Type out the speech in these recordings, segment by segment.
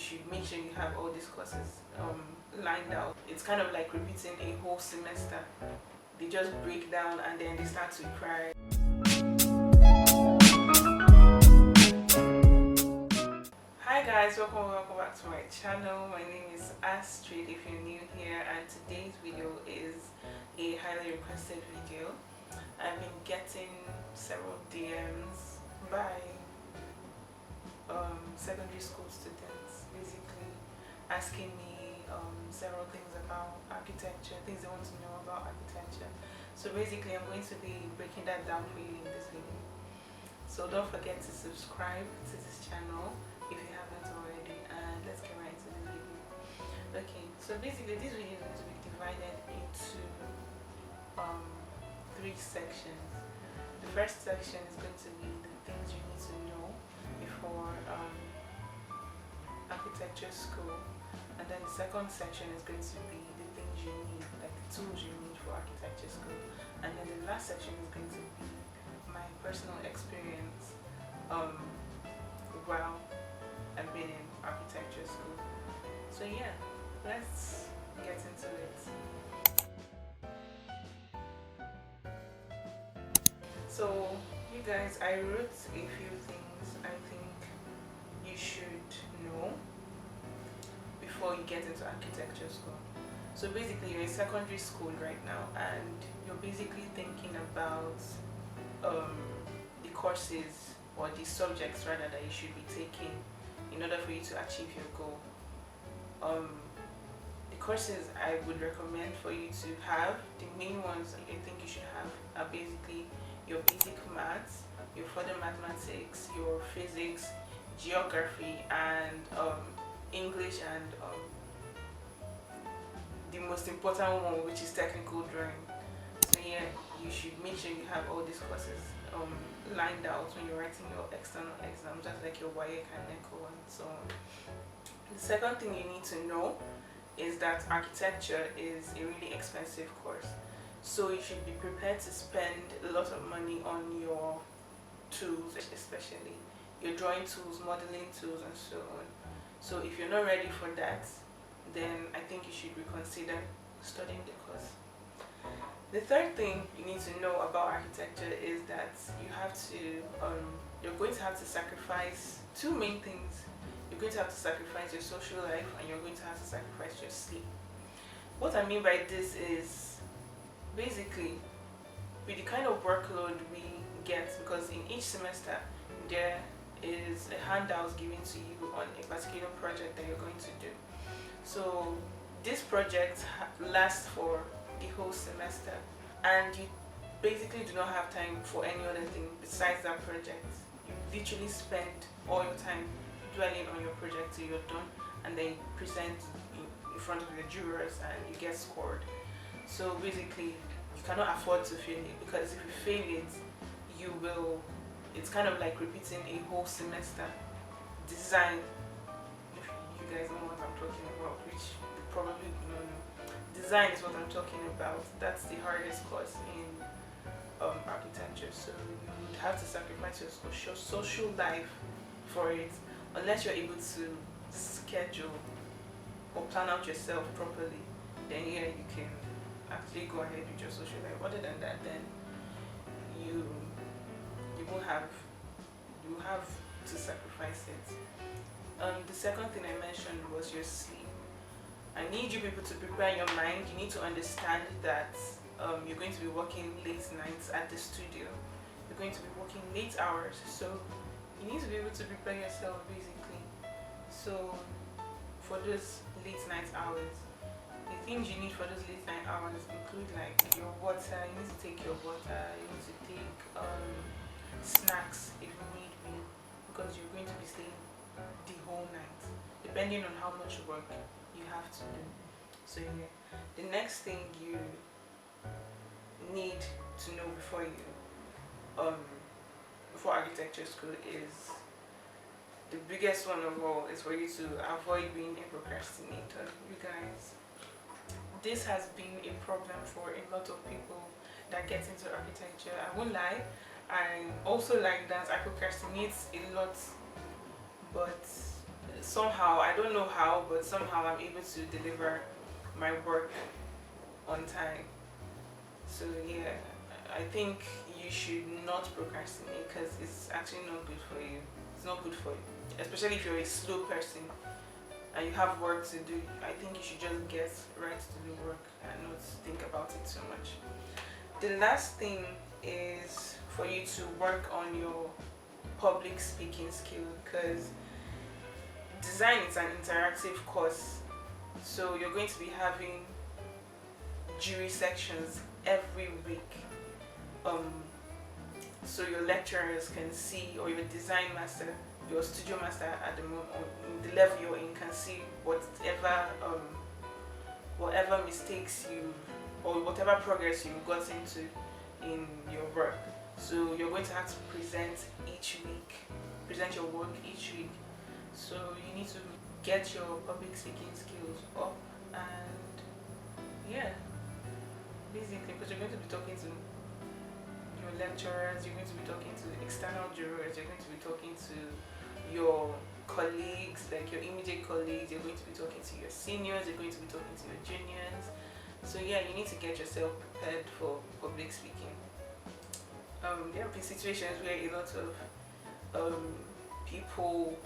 should make sure you have all these courses lined out. It's kind of like repeating a whole semester. They just break down and then they start to cry. Hi guys, welcome back to my channel. My name is Astrid if you're new here, and today's video is a highly requested video. I've been getting several DMs by secondary school students basically asking me several things about architecture, things they want to know about architecture. So basically I'm going to be breaking that down for you in this video. So don't forget to subscribe to this channel if you haven't already, and let's get right into this video. Okay, so basically this video is going to be divided into 3 sections. The first section is going to be the things you need to know before architecture school, and then the second section is going to be the things you need, like the tools you need for architecture school, and then the last section is going to be my personal experience while I've been in architecture school. So yeah, let's get into it. So you guys, I wrote a few things I think you should know before you get into architecture school. So basically you're in secondary school right now and you're basically thinking about the courses or the subjects rather that you should be taking in order for you to achieve your goal. The courses I would recommend for you to have, the main ones I think you should have, are basically your basic maths, your further mathematics, your physics, geography, and English, and the most important one, which is technical drawing. So yeah, you should make sure you have all these courses lined out when you're writing your external exams, just like your WAEC and NECO and so on. The second thing you need to know is that architecture is a really expensive course. So you should be prepared to spend a lot of money on your tools, especially your drawing tools, modeling tools, and so on. So if you're not ready for that, then I think you should reconsider studying the course. The third thing you need to know about architecture is that you're going to have to sacrifice 2 main things. You're going to have to sacrifice your social life, and you're going to have to sacrifice your sleep. What I mean by this is, basically, with the kind of workload we get, because in each semester there is a handout given to you on a particular project that you're going to do. So this project lasts for the whole semester, and you basically do not have time for any other thing besides that project. You literally spend all your time dwelling on your project till you're done, and then you present in front of your jurors and you get scored. So basically you cannot afford to fail it, because if you fail it, it's kind of like repeating a whole semester. Design, if you guys know what I'm talking about, which you probably don't know, design is what I'm talking about. That's the hardest course in architecture. So you would have to sacrifice your social life for it, unless you're able to schedule or plan out yourself properly. Then yeah, you can actually go ahead with your social life. Other than that, then you will have to sacrifice it. The second thing I mentioned was your sleep. I need you people to prepare your mind. You need to understand that you're going to be working late nights at the studio. You're going to be working late hours, so you need to be able to prepare yourself basically. So for those late night hours, the things you need for those late night hours include like your water. You need to take your water. You need to take snacks if you need be, because you're going to be staying the whole night, depending on how much work you have to do. So yeah, the next thing you need to know before architecture school is, the biggest one of all, is for you to avoid being a procrastinator. You guys, this has been a problem for a lot of people that get into architecture. I won't lie, I also like that. I procrastinate a lot, but somehow, I don't know how, but somehow I'm able to deliver my work on time. So yeah, I think you should not procrastinate because it's actually not good for you. It's not good for you, especially if you're a slow person and you have work to do. I think you should just get right to the work and not think about it too much. The last thing is for you to work on your public speaking skill, because design is an interactive course, so you're going to be having jury sections every week. So your lecturers can see, or your design master, your studio master at the moment, the level you're in, can see whatever mistakes you, or whatever progress you've got into in your work. So you're going to have to present your work each week. So you need to get your public speaking skills up, and yeah, basically, because you're going to be talking to your lecturers, you're going to be talking to external jurors, you're going to be talking to your colleagues, like your immediate colleagues, you're going to be talking to your seniors, you're going to be talking to your juniors. So yeah, you need to get yourself prepared for public speaking. There have been situations where a lot of people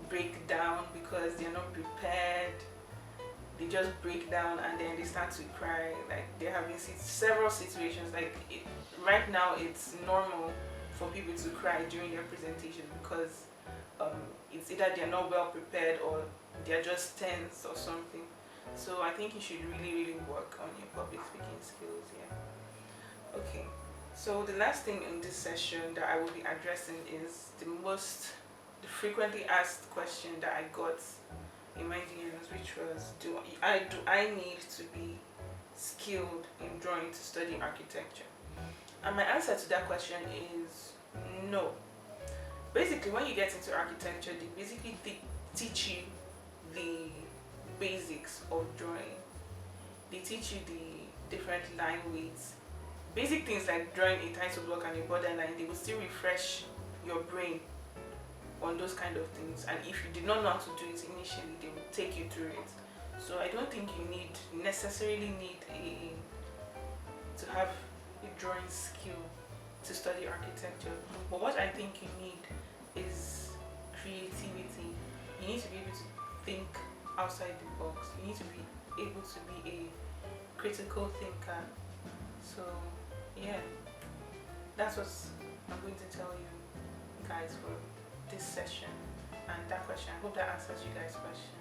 break down because they're not prepared. They just break down and then they start to cry. Like, there have been several situations, like right now it's normal for people to cry during their presentation because it's either they're not well prepared or they're just tense or something. So I think you should really work on your public speaking skills. Yeah. Okay. So the last thing in this session that I will be addressing is the frequently asked question that I got in my DMs, which was, do I need to be skilled in drawing to study architecture? And my answer to that question is no. Basically, when you get into architecture, they basically teach you the basics of drawing. They teach you the different line weights, basic things like drawing a title block and a borderline. They will still refresh your brain on those kind of things, and if you did not know how to do it initially, they will take you through it. So I don't think you necessarily need to have a drawing skill to study architecture. But what I think you need is creativity. You need to be able to think outside the box. You need to be able to be a critical thinker. So yeah, that's what I'm going to tell you guys for this session and that question. I hope that answers you guys' question.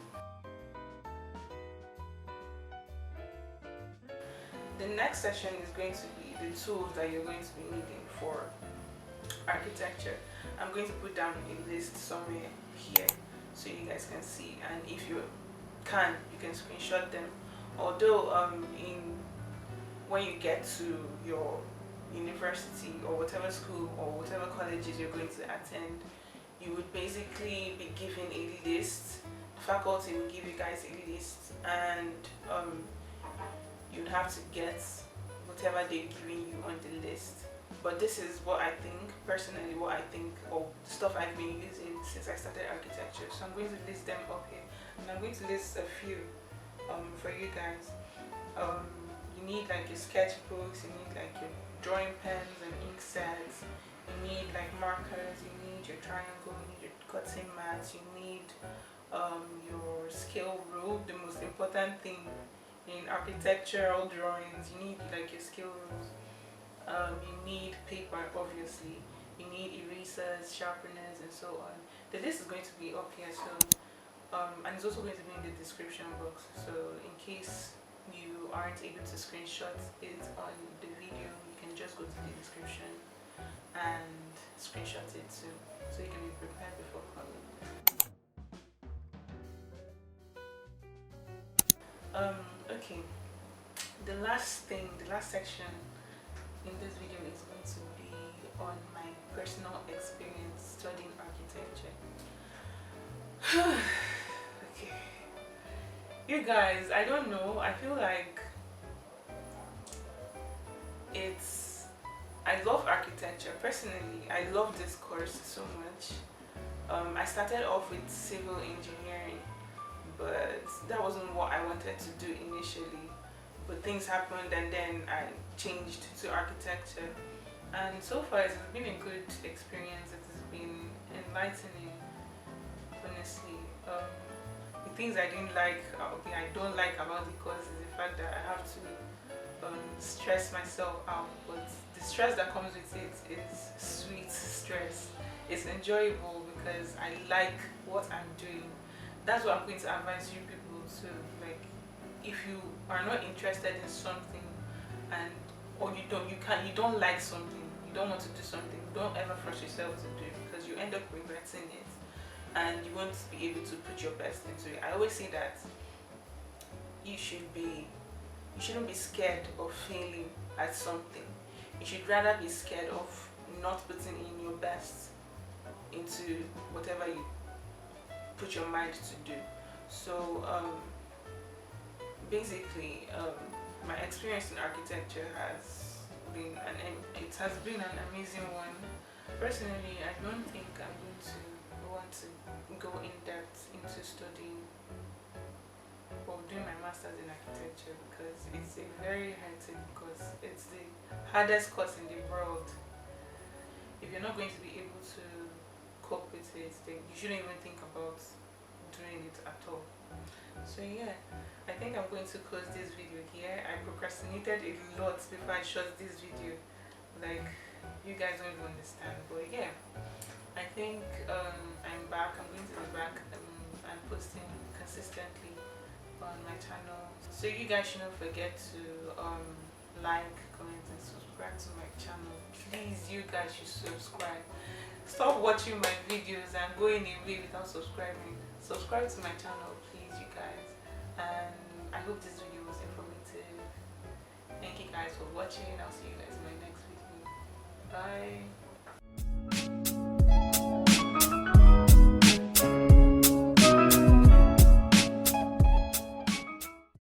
The next session is going to be the tools that you're going to be needing for architecture. I'm going to put down a list somewhere here so you guys can see, and if you can screenshot them. Although when you get to your university or whatever school or whatever colleges you're going to attend, you would basically be given a list. Faculty will give you guys a list, and you'd have to get whatever they're giving you on the list. But this is what I think, personally, or stuff I've been using since I started architecture. So I'm going to list them up here, and I'm going to list a few for you guys. You need like your sketchbooks, you need like your drawing pens and ink sets, you need like markers, you need your triangle, you need your cutting mats, you need your scale rule, the most important thing in architectural drawings. You need like your scale rules. You need paper, obviously. You need erasers, sharpeners, and so on. The list is going to be up here, so and it's also going to be in the description box. So in case you aren't able to screenshot it on the video, you can just go to the description and screenshot it too, so you can be prepared before coming. Okay. The last section in this video is going to be on my personal experience studying architecture. Okay. You guys, I don't know, I feel like I love architecture. Personally, I love this course so much. I started off with civil engineering, but that wasn't what I wanted to do initially. But things happened, and then I changed to architecture. And so far, it has been a good experience. It has been enlightening, honestly. The things I didn't like, okay, I don't like about the course is the fact that I have to stress myself out. But the stress that comes with it is sweet stress. It's enjoyable because I like what I'm doing. That's what I'm going to advise you people to, like, if you are not interested in something, and or you don't like something, you don't want to do something, don't ever force yourself to do it, because you end up regretting it and you won't be able to put your best into it. I always say that you shouldn't be scared of failing at something. You should rather be scared of not putting in your best into whatever you put your mind to do. So basically, my experience in architecture has been an amazing one. Personally, I don't think I'm going to want to go in depth into studying or doing my master's in architecture, because it's a very hectic course. It's the hardest course in the world. If you're not going to be able to cope with it, then you shouldn't even think about doing it at all. So yeah, I think I'm going to close this video here. I procrastinated a lot before I shot this video, like, you guys don't even understand. But yeah, I think I'm back. I'm going to be back and posting consistently on my channel. So you guys shouldn't forget to like, comment and subscribe to my channel. Please, you guys should subscribe. Stop watching my videos and going away without subscribing. Subscribe to my channel, please, you guys. And I hope this video was informative. Thank you guys for watching. I'll see you guys in my next video. Bye.